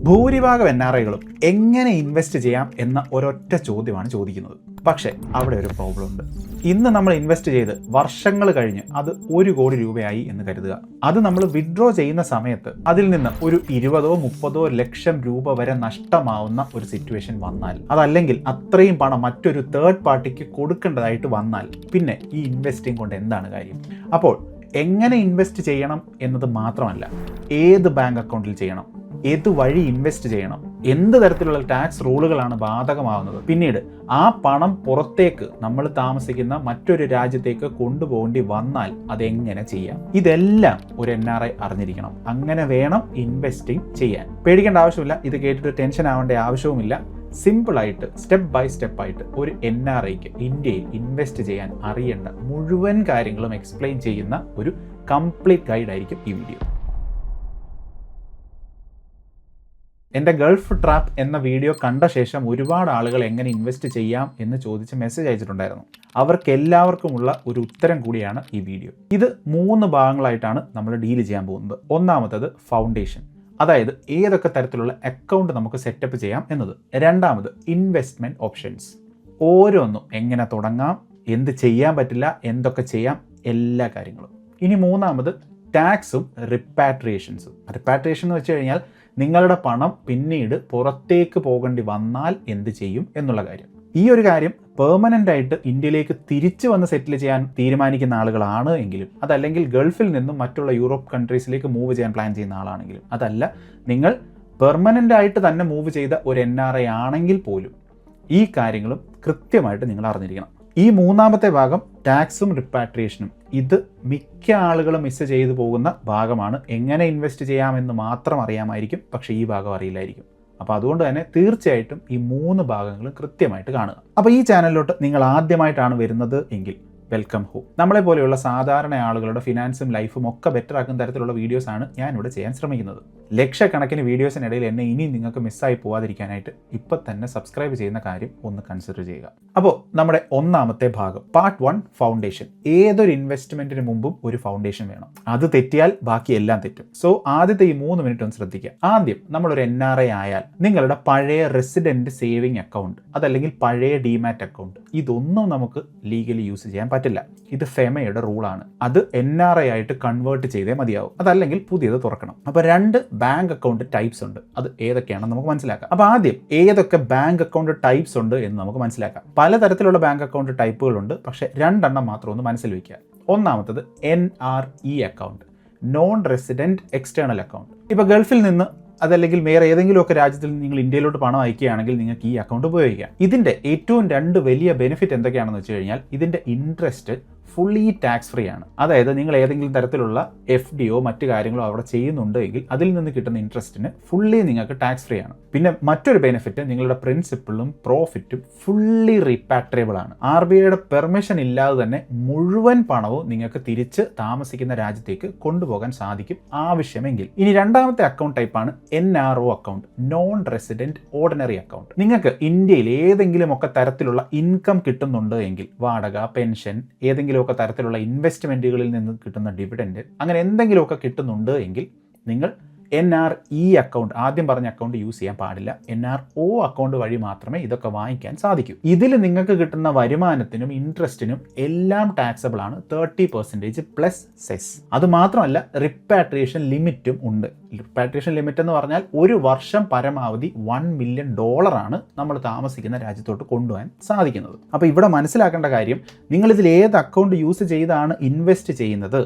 ഭൂരിഭാഗം NRIകളും എങ്ങനെ ഇൻവെസ്റ്റ് ചെയ്യാം എന്ന ഒരൊറ്റ ചോദ്യമാണ് ചോദിക്കുന്നത്. പക്ഷേ അവിടെ ഒരു പ്രോബ്ലം ഉണ്ട്. ഇന്ന് നമ്മൾ ഇൻവെസ്റ്റ് ചെയ്ത് വർഷങ്ങൾ കഴിഞ്ഞ് അത് 1 കോടി രൂപയായി എന്ന് കരുതുക. അത് നമ്മൾ വിഡ്രോ ചെയ്യുന്ന സമയത്ത് അതിൽ നിന്ന് ഒരു 20-30 ലക്ഷം രൂപ വരെ നഷ്ടമാവുന്ന ഒരു സിറ്റുവേഷൻ വന്നാൽ, അതല്ലെങ്കിൽ അത്രയും പണം മറ്റൊരു തേർഡ് പാർട്ടിക്ക് കൊടുക്കേണ്ടതായിട്ട് വന്നാൽ, പിന്നെ ഈ ഇൻവെസ്റ്റിംഗ് കൊണ്ട് എന്താണ് കാര്യം? അപ്പോൾ എങ്ങനെ ഇൻവെസ്റ്റ് ചെയ്യണം എന്നത് മാത്രമല്ല, ഏത് ബാങ്ക് അക്കൗണ്ടിൽ ചെയ്യണം, ഏത് വഴി ഇൻവെസ്റ്റ് ചെയ്യണം, എന്ത് തരത്തിലുള്ള ടാക്സ് റൂളുകളാണ് ബാധകമാവുന്നത്, പിന്നീട് ആ പണം പുറത്തേക്ക് നമ്മൾ താമസിക്കുന്ന മറ്റൊരു രാജ്യത്തേക്ക് കൊണ്ടുപോകേണ്ടി വന്നാൽ അതെങ്ങനെ ചെയ്യാം, ഇതെല്ലാം ഒരു NRI അറിഞ്ഞിരിക്കണം. അങ്ങനെ വേണം ഇൻവെസ്റ്റിംഗ് ചെയ്യാൻ. പേടിക്കേണ്ട ആവശ്യമില്ല, ഇത് കേട്ടിട്ട് ടെൻഷൻ ആവേണ്ട ആവശ്യവുമില്ല. സിമ്പിളായിട്ട് സ്റ്റെപ്പ് ബൈ സ്റ്റെപ്പായിട്ട് ഒരു NRIക്ക് ഇന്ത്യയിൽ ഇൻവെസ്റ്റ് ചെയ്യാൻ അറിയേണ്ട മുഴുവൻ കാര്യങ്ങളും എക്സ്പ്ലെയിൻ ചെയ്യുന്ന ഒരു കംപ്ലീറ്റ് ഗൈഡ് ആയിരിക്കും ഈ വീഡിയോ. എൻ്റെ ഗൾഫ് ട്രാപ്പ് എന്ന വീഡിയോ കണ്ട ശേഷം ഒരുപാട് ആളുകൾ എങ്ങനെ ഇൻവെസ്റ്റ് ചെയ്യാം എന്ന് ചോദിച്ച് മെസ്സേജ് അയച്ചിട്ടുണ്ടായിരുന്നു. അവർക്കെല്ലാവർക്കുമുള്ള ഒരു ഉത്തരം കൂടിയാണ് ഈ വീഡിയോ. ഇത് 3 ഭാഗങ്ങളായിട്ടാണ് നമ്മൾ ഡീൽ ചെയ്യാൻ പോകുന്നത്. ഒന്നാമത്തത് ഫൗണ്ടേഷൻ, അതായത് ഏതൊക്കെ തരത്തിലുള്ള അക്കൗണ്ട് നമുക്ക് സെറ്റപ്പ് ചെയ്യാം എന്നത്. രണ്ടാമത് ഇൻവെസ്റ്റ്മെൻറ്റ് ഓപ്ഷൻസ്, ഓരോന്നും എങ്ങനെ തുടങ്ങാം, എന്ത് ചെയ്യാൻ പറ്റില്ല, എന്തൊക്കെ ചെയ്യാം, എല്ലാ കാര്യങ്ങളും. ഇനി മൂന്നാമത് ടാക്സും റിപ്പാട്രിയേഷൻസും. റിപ്പാട്രിയേഷൻ എന്ന് വെച്ച് കഴിഞ്ഞാൽ നിങ്ങളുടെ പണം പിന്നീട് പുറത്തേക്ക് പോകേണ്ടി വന്നാൽ എന്ത് ചെയ്യും എന്നുള്ള കാര്യം. ഈ ഒരു കാര്യം പെർമനൻ്റ് ആയിട്ട് ഇന്ത്യയിലേക്ക് തിരിച്ചു വന്ന് സെറ്റിൽ ചെയ്യാൻ തീരുമാനിക്കുന്ന ആളുകളാണ് എങ്കിലും, അതല്ലെങ്കിൽ ഗൾഫിൽ നിന്നും മറ്റുള്ള യൂറോപ്പ് കൺട്രീസിലേക്ക് മൂവ് ചെയ്യാൻ പ്ലാൻ ചെയ്യുന്ന ആളാണെങ്കിലും, അതല്ല നിങ്ങൾ പെർമനൻ്റ് ആയിട്ട് തന്നെ മൂവ് ചെയ്ത ഒരു NRI ആണെങ്കിൽ പോലും ഈ കാര്യങ്ങളും കൃത്യമായിട്ട് നിങ്ങൾ അറിഞ്ഞിരിക്കണം. ഈ മൂന്നാമത്തെ ഭാഗം ടാക്സും റിപ്പാട്രിയേഷനും, ഇത് മിക്ക ആളുകളും മിസ് ചെയ്തു പോകുന്ന ഭാഗമാണ്. എങ്ങനെ ഇൻവെസ്റ്റ് ചെയ്യാമെന്ന് മാത്രം അറിയാമായിരിക്കും, പക്ഷേ ഈ ഭാഗം അറിയില്ലായിരിക്കും. അപ്പോൾ അതുകൊണ്ട് തന്നെ തീർച്ചയായിട്ടും ഈ 3 ഭാഗങ്ങളും കൃത്യമായിട്ട് കാണുക. അപ്പോൾ ഈ ചാനലിലോട്ട് നിങ്ങൾ ആദ്യമായിട്ടാണ് വരുന്നത് എങ്കിൽ വെൽക്കം ഹോം. നമ്മളെ പോലെയുള്ള സാധാരണ ആളുകളുടെ ഫിനാൻസും ലൈഫും ഒക്കെ ബെറ്റർ ആക്കുന്ന തരത്തിലുള്ള വീഡിയോസാണ് ഞാനിവിടെ ചെയ്യാൻ ശ്രമിക്കുന്നത്. ലക്ഷക്കണക്കിന് വീഡിയോസിനിടയിൽ എന്നെ ഇനി നിങ്ങൾക്ക് മിസ്സായി പോവാതിരിക്കാനായിട്ട് ഇപ്പം തന്നെ സബ്സ്ക്രൈബ് ചെയ്യുന്ന കാര്യം ഒന്ന് കൺസിഡർ ചെയ്യുക. അപ്പോൾ നമ്മുടെ ഒന്നാമത്തെ ഭാഗം, പാർട്ട് 1, ഫൗണ്ടേഷൻ. ഏതൊരു ഇൻവെസ്റ്റ്മെൻറ്റിന് മുമ്പും ഒരു ഫൗണ്ടേഷൻ വേണം. അത് തെറ്റിയാൽ ബാക്കി എല്ലാം തെറ്റും. സോ ആദ്യത്തെ ഈ 3 മിനിറ്റ് ഒന്ന് ശ്രദ്ധിക്കുക. ആദ്യം നമ്മളൊരു NRI ആയാൽ നിങ്ങളുടെ പഴയ റെസിഡൻറ്റ് സേവിങ് അക്കൗണ്ട്, അതല്ലെങ്കിൽ പഴയ ഡിമാറ്റ് അക്കൗണ്ട്, ഇതൊന്നും നമുക്ക് ലീഗലി യൂസ് ചെയ്യാൻ പറ്റില്ല. ഇത് ഫെമയുടെ റൂളാണ്. അത് NRI ആയിട്ട് കൺവേർട്ട് ചെയ്തേ മതിയാവും, അതല്ലെങ്കിൽ പുതിയത് തുറക്കണം. അപ്പോൾ 2 ബാങ്ക് അക്കൗണ്ട് ടൈപ്സ് ഉണ്ട്. അത് ഏതൊക്കെയാണെന്ന് നമുക്ക് മനസ്സിലാക്കാം. അപ്പോൾ ആദ്യം ഏതൊക്കെ ബാങ്ക് അക്കൗണ്ട് ടൈപ്സ് ഉണ്ട് എന്ന് നമുക്ക് മനസ്സിലാക്കാം. പലതരത്തിലുള്ള ബാങ്ക് അക്കൗണ്ട് ടൈപ്പുകളുണ്ട്, പക്ഷേ 2 എണ്ണം മാത്രം ഒന്ന് മനസ്സിൽ വയ്ക്കുക. ഒന്നാമത്തത് NRE account, non resident external account. ഇപ്പോൾ ഗൾഫിൽ നിന്ന് അതല്ലെങ്കിൽ വേറെ ഏതെങ്കിലുമൊക്കെ രാജ്യത്തിൽ നിങ്ങൾ ഇന്ത്യയിലോട്ട് പണം അയക്കുകയാണെങ്കിൽ നിങ്ങൾക്ക് ഈ അക്കൗണ്ട് ഉപയോഗിക്കാം. ഇതിൻ്റെ ഏറ്റവും 2 വലിയ ബെനിഫിറ്റ് എന്തൊക്കെയാണെന്ന് വെച്ച് കഴിഞ്ഞാൽ, ഇതിൻ്റെ ഇൻട്രസ്റ്റ് ഫുള്ളി ടാക്സ് ഫ്രീ ആണ്. അതായത് നിങ്ങൾ ഏതെങ്കിലും തരത്തിലുള്ള FDയോ മറ്റു കാര്യങ്ങളോ അവിടെ ചെയ്യുന്നുണ്ട് എങ്കിൽ അതിൽ നിന്ന് കിട്ടുന്ന ഇൻട്രസ്റ്റിന് ഫുള്ളി നിങ്ങൾക്ക് ടാക്സ് ഫ്രീ ആണ്. പിന്നെ മറ്റൊരു ബെനിഫിറ്റ്, നിങ്ങളുടെ പ്രിൻസിപ്പിളും പ്രോഫിറ്റും ഫുള്ളി റീപാട്രിയബിൾ ആണ്. RBIയുടെ പെർമിഷൻ ഇല്ലാതെ തന്നെ മുഴുവൻ പണവും നിങ്ങൾക്ക് തിരിച്ച് താമസിക്കുന്ന രാജ്യത്തേക്ക് കൊണ്ടുപോകാൻ സാധിക്കും ആവശ്യമെങ്കിൽ. ഇനി രണ്ടാമത്തെ അക്കൗണ്ട് ടൈപ്പാണ് NRO account, non resident ordinary account. നിങ്ങൾക്ക് ഇന്ത്യയിൽ ഏതെങ്കിലും ഒക്കെ തരത്തിലുള്ള ഇൻകം കിട്ടുന്നുണ്ട് എങ്കിൽ, വാടക, പെൻഷൻ, ഏതെങ്കിലും തരത്തിലുള്ള ഇൻവെസ്റ്റ്മെന്റുകളിൽ നിന്ന് കിട്ടുന്ന ഡിവിഡൻഡ്, അങ്ങനെ എന്തെങ്കിലുമൊക്കെ കിട്ടുന്നുണ്ട് എങ്കിൽ നിങ്ങൾ NRE അക്കൗണ്ട്, ആദ്യം പറഞ്ഞ അക്കൗണ്ട് യൂസ് ചെയ്യാൻ പാടില്ല. NRO അക്കൗണ്ട് വഴി മാത്രമേ ഇതൊക്കെ വാങ്ങിക്കാൻ സാധിക്കൂ. ഇതിൽ നിങ്ങൾക്ക് കിട്ടുന്ന വരുമാനത്തിനും ഇൻട്രസ്റ്റിനും എല്ലാം ടാക്സബിൾ ആണ്, 30% പ്ലസ് സെസ്. അത് മാത്രമല്ല റിപ്പാട്രിയേഷൻ ലിമിറ്റും ഉണ്ട്. റിപ്പാട്രിയേഷൻ ലിമിറ്റ് എന്ന് പറഞ്ഞാൽ ഒരു വർഷം പരമാവധി $1 മില്യൺ ആണ് നമ്മൾ താമസിക്കുന്ന രാജ്യത്തോട്ട് കൊണ്ടുപോകാൻ സാധിക്കുന്നത്. അപ്പോൾ ഇവിടെ മനസ്സിലാക്കേണ്ട കാര്യം, നിങ്ങളിതിൽ ഏത് അക്കൗണ്ട് യൂസ് ചെയ്താണ് ഇൻവെസ്റ്റ് ചെയ്യുന്നത്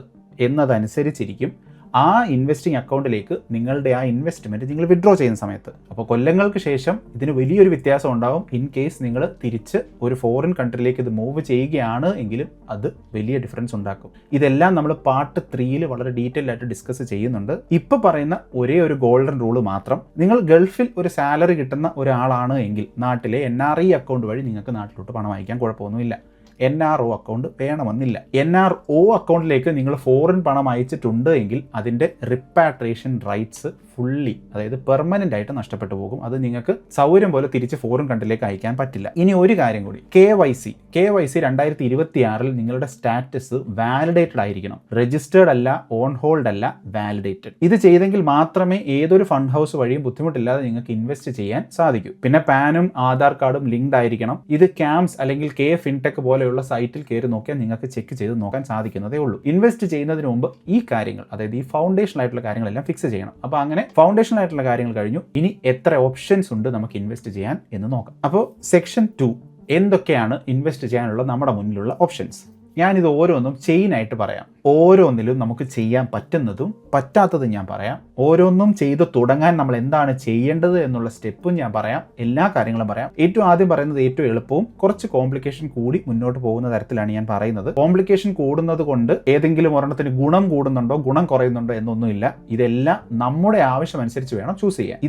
എന്നതനുസരിച്ചിരിക്കും ആ ഇൻവെസ്റ്റിംഗ് അക്കൗണ്ടിലേക്ക് നിങ്ങളുടെ ആ ഇൻവെസ്റ്റ്മെൻറ്റ് നിങ്ങൾ വിഡ്രോ ചെയ്യുന്ന സമയത്ത്. അപ്പോൾ കൊല്ലങ്ങൾക്ക് ശേഷം ഇതിന് വലിയൊരു വ്യത്യാസം ഉണ്ടാവും. ഇൻ കേസ് നിങ്ങൾ തിരിച്ച് ഒരു ഫോറിൻ കൺട്രിയിലേക്ക് ഇത് മൂവ് ചെയ്യുകയാണ് എങ്കിലും അത് വലിയ ഡിഫറൻസ് ഉണ്ടാക്കും. ഇതെല്ലാം നമ്മൾ പാർട്ട് 3 വളരെ ഡീറ്റെയിൽ ആയിട്ട് ഡിസ്കസ് ചെയ്യുന്നുണ്ട്. ഇപ്പോൾ പറയുന്ന ഒരേ ഒരു ഗോൾഡൻ റൂള് മാത്രം, നിങ്ങൾ ഗൾഫിൽ ഒരു സാലറി കിട്ടുന്ന ഒരാളാണ് എങ്കിൽ നാട്ടിലെ NRE അക്കൗണ്ട് വഴി നിങ്ങൾക്ക് നാട്ടിലോട്ട് പണം അയക്കാൻ കുഴപ്പമൊന്നുമില്ല. NRO അക്കൗണ്ട് വേണമെന്നില്ല. NRO അക്കൗണ്ടിലേക്ക് നിങ്ങൾ ഫോറിൻ പണം അയച്ചിട്ടുണ്ട് എങ്കിൽ അതിൻ്റെ റിപ്പാട്രിയേഷൻ റൈറ്റ്സ് ഫുള്ളി, അതായത് പെർമനന്റ് ആയിട്ട് നഷ്ടപ്പെട്ടു പോകും. അത് നിങ്ങൾക്ക് സൗകര്യം പോലെ തിരിച്ച് ഫോറിൻ കൺട്രിയിലേക്ക് അയക്കാൻ പറ്റില്ല. ഇനി ഒരു കാര്യം കൂടി, KYC 2026 നിങ്ങളുടെ സ്റ്റാറ്റസ് വാലിഡേറ്റഡ് ആയിരിക്കണം. രജിസ്റ്റേർഡ് അല്ല, ഓൺ ഹോൾഡ് അല്ല, വാലിഡേറ്റഡ്. ഇത് ചെയ്തെങ്കിൽ മാത്രമേ ഏതൊരു ഫണ്ട് ഹൗസ് വഴിയും ബുദ്ധിമുട്ടില്ലാതെ നിങ്ങൾക്ക് ഇൻവെസ്റ്റ് ചെയ്യാൻ സാധിക്കൂ. പിന്നെ പാനും ആധാർ കാർഡും ലിങ്ക്ഡ് ആയിരിക്കണം. ഇത് CAMS അല്ലെങ്കിൽ K ഫിൻടെക് പോലെയുള്ള സൈറ്റിൽ കയറി നോക്കിയാൽ നിങ്ങൾക്ക് ചെക്ക് ചെയ്ത് നോക്കാൻ സാധിക്കുന്നതേ ഉള്ളൂ. ഇൻവെസ്റ്റ് ചെയ്യുന്നതിന് മുമ്പ് ഈ കാര്യങ്ങൾ, അതായത് ഈ ഫൗണ്ടേഷൻ ആയിട്ടുള്ള കാര്യങ്ങളെല്ലാം ഫിക്സ് ചെയ്യണം. അപ്പോൾ അങ്ങനെ ഫൗണ്ടേഷൻ ആയിട്ടുള്ള കാര്യങ്ങൾ കഴിഞ്ഞു. ഇനി എത്ര ഓപ്ഷൻസ് ഉണ്ട് നമുക്ക് ഇൻവെസ്റ്റ് ചെയ്യാൻ എന്ന് നോക്കാം. അപ്പോൾ സെക്ഷൻ 2 എന്തൊക്കെയാണ് ഇൻവെസ്റ്റ് ചെയ്യാനുള്ള നമ്മുടെ മുന്നിലുള്ള ഓപ്ഷൻസ്? ഞാനിത് ഓരോന്നും ചെയിനായിട്ട് പറയാം. ഓരോന്നിലും നമുക്ക് ചെയ്യാൻ പറ്റുന്നതും പറ്റാത്തതും ഞാൻ പറയാം. ഓരോന്നും ചെയ്ത് തുടങ്ങാൻ നമ്മൾ എന്താണ് ചെയ്യേണ്ടത് എന്നുള്ള സ്റ്റെപ്പും ഞാൻ പറയാം. എല്ലാ കാര്യങ്ങളും പറയാം. ഏറ്റവും ആദ്യം പറയുന്നത് ഏറ്റവും എളുപ്പവും കുറച്ച് കോംപ്ലിക്കേഷൻ കൂടി മുന്നോട്ട് പോകുന്ന തരത്തിലാണ് ഞാൻ പറയുന്നത്. കോംപ്ലിക്കേഷൻ കൂടുന്നത് കൊണ്ട് ഏതെങ്കിലും ഒരെണ്ണത്തിന് ഗുണം കൂടുന്നുണ്ടോ ഗുണം കുറയുന്നുണ്ടോ എന്നൊന്നുമില്ല. ഇതെല്ലാം നമ്മുടെ ആവശ്യം അനുസരിച്ച് വേണം ചൂസ് ചെയ്യാൻ.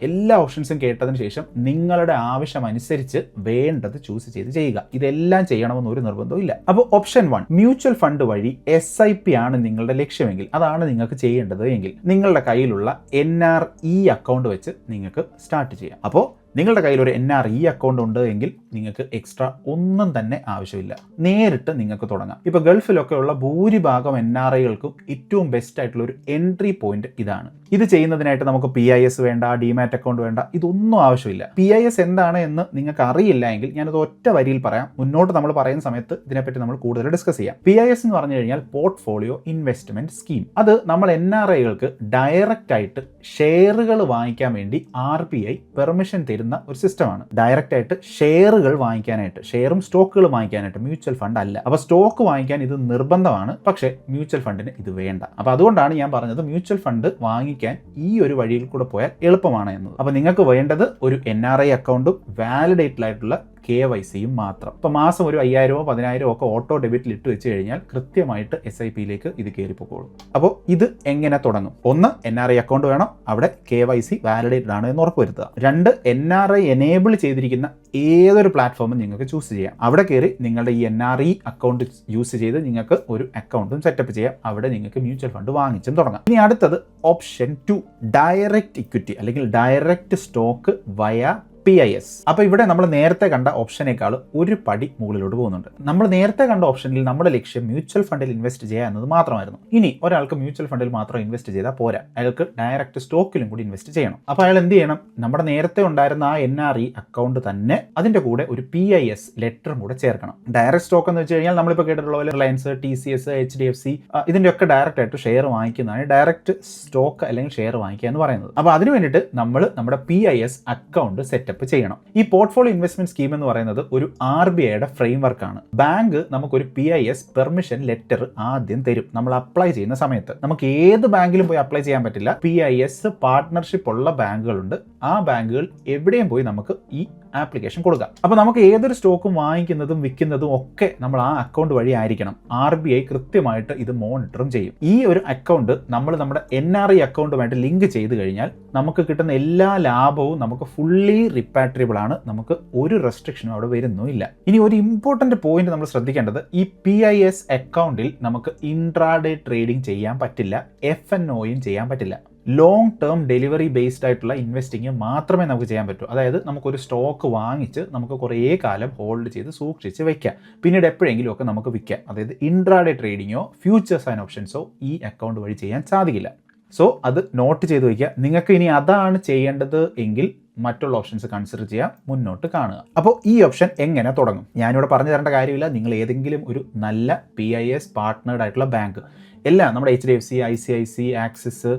എല്ലാ ഓപ്ഷൻസും കേട്ടതിന് ശേഷം നിങ്ങളുടെ ആവശ്യം അനുസരിച്ച് വേണ്ടത് ചൂസ് ചെയ്ത് ചെയ്യുക. ഇതെല്ലാം ചെയ്യണമെന്ന് ഒരു നിർബന്ധവും ഇല്ല. അപ്പോൾ ഓപ്ഷൻ 1, മ്യൂച്വൽ ഫണ്ട് വഴി SIP ആണ് നിങ്ങളുടെ ലക്ഷ്യമെങ്കിൽ, അതാണ് നിങ്ങൾക്ക് ചെയ്യേണ്ടത് എങ്കിൽ നിങ്ങളുടെ കയ്യിലുള്ള NRE അക്കൗണ്ട് വെച്ച് നിങ്ങൾക്ക് സ്റ്റാർട്ട് ചെയ്യാം. അപ്പോൾ നിങ്ങളുടെ കയ്യിൽ ഒരു NRE അക്കൗണ്ട് ഉണ്ട് എങ്കിൽ നിങ്ങൾക്ക് എക്സ്ട്രാ ഒന്നും തന്നെ ആവശ്യമില്ല. നേരിട്ട് നിങ്ങൾക്ക് തുടങ്ങാം. ഇപ്പോൾ ഗൾഫിലൊക്കെ ഉള്ള ഭൂരിഭാഗം NRIകൾക്കും ഏറ്റവും ബെസ്റ്റ് ആയിട്ടുള്ള ഒരു എൻട്രി പോയിന്റ് ഇതാണ്. ഇത് ചെയ്യുന്നതിനായിട്ട് നമുക്ക് PIS വേണ്ട, ഡിമാറ്റ് അക്കൗണ്ട് വേണ്ട, ഇതൊന്നും ആവശ്യമില്ല. PIS എന്താണ് എന്ന് നിങ്ങൾക്ക് അറിയില്ല എങ്കിൽ ഞാനത് ഒറ്റ വരിയിൽ പറയാം. മുന്നോട്ട് നമ്മൾ പറയുന്ന സമയത്ത് ഇതിനെപ്പറ്റി നമ്മൾ കൂടുതൽ ഡിസ്കസ് ചെയ്യാം. PIS എന്ന് പറഞ്ഞു കഴിഞ്ഞാൽ പോർട്ട്ഫോളിയോ ഇൻവെസ്റ്റ്മെന്റ് സ്കീം. അത് നമ്മൾ NRIകൾക്ക് ഡയറക്റ്റ് ആയിട്ട് ഷെയറുകൾ വാങ്ങിക്കാൻ വേണ്ടി RBI പെർമിഷൻ തരുന്ന ഒരു സിസ്റ്റമാണ്. ഡയറക്റ്റ് ആയിട്ട് ഷെയറുകൾ വാങ്ങിക്കാനായിട്ട്, ഷെയറും സ്റ്റോക്കുകളും വാങ്ങിക്കാനായിട്ട്, മ്യൂച്വൽ ഫണ്ട് അല്ല. അപ്പോൾ സ്റ്റോക്ക് വാങ്ങിക്കാൻ ഇത് നിർബന്ധമാണ്, പക്ഷേ മ്യൂച്വൽ ഫണ്ടിന് ഇത് വേണ്ട. അപ്പോൾ അതുകൊണ്ടാണ് ഞാൻ പറഞ്ഞത് മ്യൂച്വൽ ഫണ്ട് വാങ്ങിക്കാൻ ഈ ഒരു വഴിയിൽ കൂടെ പോയാൽ എളുപ്പമാണ് എന്നത്. അപ്പോൾ നിങ്ങൾക്ക് വേണ്ടത് ഒരു NRI അക്കൗണ്ടും വാലിഡേറ്റഡ് ആയിട്ടുള്ള KYCയും മാത്രം. ഇപ്പോൾ മാസം ഒരു 5000 10,000 ഒക്കെ ഓട്ടോ ഡെബിറ്റിൽ ഇട്ട് വെച്ച് കഴിഞ്ഞാൽ കൃത്യമായിട്ട് SIPയിലേക്ക് ഇത് കയറിപ്പോകും. അപ്പോൾ ഇത് എങ്ങനെ തുടങ്ങും? 1, NRI അക്കൗണ്ട് വേണം, അവിടെ KYC വാലിഡേറ്റഡ് ആണ് എന്ന് ഉറപ്പുവരുത്തുക. 2, NRI എനേബിൾ ചെയ്തിരിക്കുന്ന ഏതൊരു പ്ലാറ്റ്ഫോമും നിങ്ങൾക്ക് ചൂസ് ചെയ്യാം. അവിടെ കയറി നിങ്ങളുടെ ഈ NRE അക്കൗണ്ട് യൂസ് ചെയ്ത് നിങ്ങൾക്ക് ഒരു അക്കൗണ്ടും സെറ്റപ്പ് ചെയ്യാം. അവിടെ നിങ്ങൾക്ക് മ്യൂച്വൽ ഫണ്ട് വാങ്ങിച്ചും തുടങ്ങാം. ഇനി അടുത്തത് ഓപ്ഷൻ 2, ഡയറക്റ്റ് ഇക്വിറ്റി അല്ലെങ്കിൽ ഡയറക്റ്റ് സ്റ്റോക്ക് വയ PIS. അപ്പോൾ ഇവിടെ നമ്മൾ നേരത്തെ കണ്ട ഓപ്ഷനേക്കാൾ ഒരു പടി മുകളിലോട്ട് പോകുന്നുണ്ട്. നമ്മൾ നേരത്തെ കണ്ട ഓപ്ഷനിൽ നമ്മുടെ ലക്ഷ്യം മ്യൂച്വൽ ഫണ്ടിൽ ഇൻവെസ്റ്റ് ചെയ്യുക എന്നത് മാത്രമായിരുന്നു. ഇനി ഒരാൾക്ക് മ്യൂച്വൽ ഫണ്ടിൽ മാത്രം ഇൻവെസ്റ്റ് ചെയ്താൽ പോരാ, അയാൾക്ക് ഡയറക്റ്റ് സ്റ്റോക്കിലും കൂടി ഇൻവെസ്റ്റ് ചെയ്യണം. അപ്പോൾ അയാൾ എന്ത് ചെയ്യണം? നമ്മുടെ നേരത്തെ ഉണ്ടായിരുന്ന ആ NRE അക്കൗണ്ട് തന്നെ അതിൻ്റെ കൂടെ ഒരു PIS ലെറ്ററും കൂടെ ചേർക്കണം. ഡയറക്റ്റ് സ്റ്റോക്ക് എന്ന് വെച്ച് കഴിഞ്ഞാൽ നമ്മളിപ്പോൾ കേട്ടിട്ടുള്ള പോലെ റിലയൻസ്, TCS, HDFC ഇതിൻ്റെയൊക്കെ ഡയറക്റ്റ് ആയിട്ട് ഷെയർ വാങ്ങിക്കുന്നതാണ് ഡയറക്റ്റ് സ്റ്റോക്ക് അല്ലെങ്കിൽ ഷെയർ വാങ്ങിക്കുക എന്ന് പറയുന്നത്. അപ്പോൾ അതിന് വേണ്ടിയിട്ട് നമ്മൾ നമ്മുടെ PIS അക്കൗണ്ട് സെറ്റ് ചെയ്യണം. ഈ പോർട്ട്ഫോളിയോ ഇൻവെസ്റ്റ്മെന്റ് സ്കീം എന്ന് പറയുന്നത് ഒരു RBIയുടെ ഫ്രെയിംവർക്കാണ്. ബാങ്ക് നമുക്കൊരു PIS പെർമിഷൻ ലെറ്റർ ആദ്യം തരും. നമ്മൾ അപ്ലൈ ചെയ്യുന്ന സമയത്ത് നമുക്ക് ഏത് ബാങ്കിലും പോയി അപ്ലൈ ചെയ്യാൻ പറ്റില്ല. PIS പാർട്ട്ണർഷിപ്പ് ഉള്ള ബാങ്കുകളുണ്ട്. ആ ബാങ്കുകൾ എവിടെയും പോയി നമുക്ക് ഈ ആപ്ലിക്കേഷൻ കൊടുക്കാം. അപ്പോൾ നമുക്ക് ഏതൊരു സ്റ്റോക്കും വാങ്ങിക്കുന്നതും വിൽക്കുന്നതും ഒക്കെ നമ്മൾ ആ അക്കൗണ്ട് വഴി ആയിരിക്കണം. RBI കൃത്യമായിട്ട് ഇത് മോണിറ്ററും ചെയ്യും. ഈ ഒരു അക്കൗണ്ട് നമ്മൾ നമ്മുടെ NRE അക്കൗണ്ടുമായിട്ട് ലിങ്ക് ചെയ്ത് കഴിഞ്ഞാൽ നമുക്ക് കിട്ടുന്ന എല്ലാ ലാഭവും നമുക്ക് ഫുള്ളി റിപ്പാട്രിയബിൾ ആണ്. നമുക്ക് ഒരു റെസ്ട്രിക്ഷനും അവിടെ വരുന്നുമില്ല. ഇനി ഒരു ഇമ്പോർട്ടന്റ് പോയിന്റ് നമ്മൾ ശ്രദ്ധിക്കേണ്ടത്, ഈ PIS അക്കൗണ്ടിൽ നമുക്ക് ഇൻട്രാഡേ ട്രേഡിംഗ് ചെയ്യാൻ പറ്റില്ല, FNOയും ചെയ്യാൻ പറ്റില്ല. ലോങ് ടേം ഡെലിവറി ബേസ്ഡ് ആയിട്ടുള്ള ഇൻവെസ്റ്റിംഗ് മാത്രമേ നമുക്ക് ചെയ്യാൻ പറ്റൂ. അതായത് നമുക്കൊരു സ്റ്റോക്ക് വാങ്ങിച്ച് നമുക്ക് കുറേ കാലം ഹോൾഡ് ചെയ്ത് സൂക്ഷിച്ച് വെക്കാം, പിന്നീട് എപ്പോഴെങ്കിലും ഒക്കെ നമുക്ക് വിൽക്കാം. അതായത് ഇൻട്രാഡേ ട്രേഡിങ്ങോ ഫ്യൂച്ചേഴ്സ് ആൻഡ് ഓപ്ഷൻസോ ഈ അക്കൗണ്ട് വഴി ചെയ്യാൻ സാധിക്കില്ല. സോ അത് നോട്ട് ചെയ്ത് വയ്ക്കുക. നിങ്ങൾക്ക് ഇനി അതാണ് ചെയ്യേണ്ടത് എങ്കിൽ മറ്റുള്ള ഓപ്ഷൻസ് കൺസിഡർ ചെയ്യാം, മുന്നോട്ട് കാണുക. അപ്പോൾ ഈ ഓപ്ഷൻ എങ്ങനെ തുടങ്ങും? ഞാനിവിടെ പറഞ്ഞു തരേണ്ട കാര്യമില്ല. നിങ്ങൾ ഏതെങ്കിലും ഒരു നല്ല PIS പാർട്ട്നേർഡ് ആയിട്ടുള്ള ബാങ്ക്, എല്ലാം നമ്മുടെ HDFC, ICIC, axis,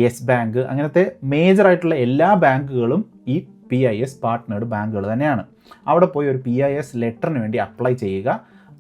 yes bank, അങ്ങനത്തെ മേജർ ആയിട്ടുള്ള എല്ലാ ബാങ്കുകളും ഈ PIS പാർട്ട്നേർഡ് ബാങ്കുകൾ തന്നെയാണ്. അവിടെ പോയി ഒരു PIS ലെറ്ററിന് വേണ്ടി അപ്ലൈ ചെയ്യുക.